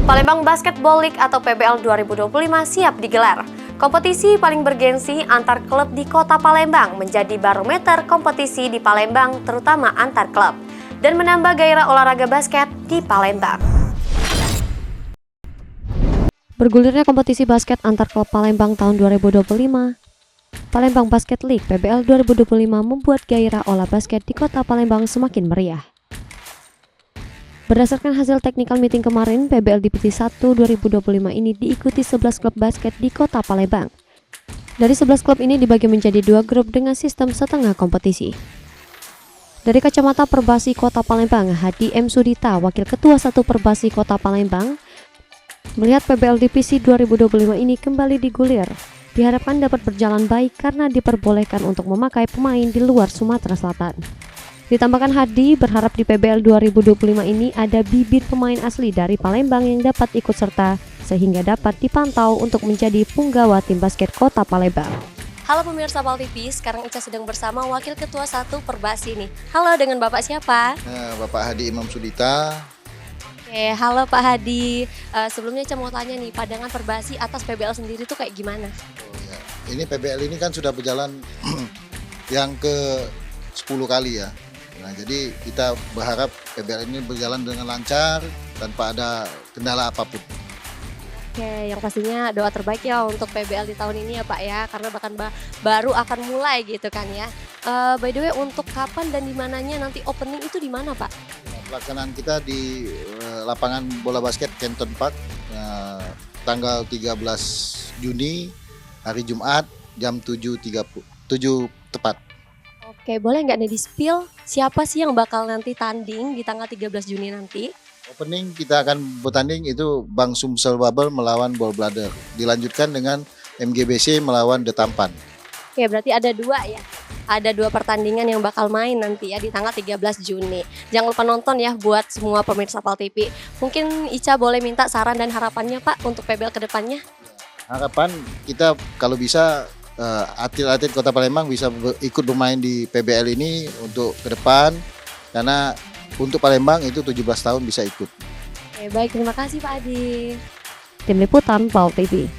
Palembang Basketball League atau PBL 2025 siap digelar. Kompetisi paling bergensi antar klub di kota Palembang menjadi barometer kompetisi di Palembang terutama antar klub dan menambah gairah olahraga basket di Palembang. Bergulirnya kompetisi basket antar klub Palembang tahun 2025, Palembang Basket League PBL 2025 membuat gairah olah basket di kota Palembang semakin meriah. Berdasarkan hasil technical meeting kemarin, PBL Divisi 1 2025 ini diikuti 11 klub basket di kota Palembang. Dari 11 klub ini dibagi menjadi 2 grup dengan sistem setengah kompetisi. Dari kacamata Perbasi Kota Palembang, Hadi M. Sudita, Wakil Ketua 1 Perbasi Kota Palembang, melihat PBL Divisi 2025 ini kembali digulir, diharapkan dapat berjalan baik karena diperbolehkan untuk memakai pemain di luar Sumatera Selatan. Ditambahkan Hadi berharap di PBL 2025 ini ada bibit pemain asli dari Palembang yang dapat ikut serta sehingga dapat dipantau untuk menjadi punggawa tim basket Kota Palembang. Halo pemirsa PAL TV, sekarang Ica sedang bersama Wakil Ketua 1 Perbasi nih. Halo, dengan Bapak siapa? Bapak Hadi Imam Sudita. Oke, halo Pak Hadi. Sebelumnya Ica mau tanya nih, pandangan Perbasi atas PBL sendiri tuh kayak gimana? Ini PBL ini kan sudah berjalan yang ke 10 kali ya. Nah, jadi kita berharap PBL ini berjalan dengan lancar tanpa ada kendala apapun. Oke, yang pastinya doa terbaik ya untuk PBL di tahun ini ya Pak ya, karena bahkan baru akan mulai gitu kan ya. By the way, untuk kapan dan di mananya nanti opening itu di mana Pak? Pelaksanaan kita di lapangan bola basket Kenton Park tanggal 13 Juni hari Jumat jam 7.30 tepat. Oke, boleh nggak nih di-spill siapa sih yang bakal nanti tanding di tanggal 13 Juni nanti? Opening kita akan bertanding itu Bang Sumsel Babel melawan Ball Brother. Dilanjutkan dengan MGBC melawan The Tampan. Oke, berarti ada 2 ya. Ada 2 pertandingan yang bakal main nanti ya di tanggal 13 Juni. Jangan lupa nonton ya buat semua pemirsa PAL TV. Mungkin Ica boleh minta saran dan harapannya Pak untuk PBL ke depannya? Harapan kita kalau bisa atlet-atlet Kota Palembang bisa ikut bermain di PBL ini untuk ke depan, karena untuk Palembang itu 17 tahun bisa ikut. Oke, baik, terima kasih Pak Adi. Tim Liputan PAL TV.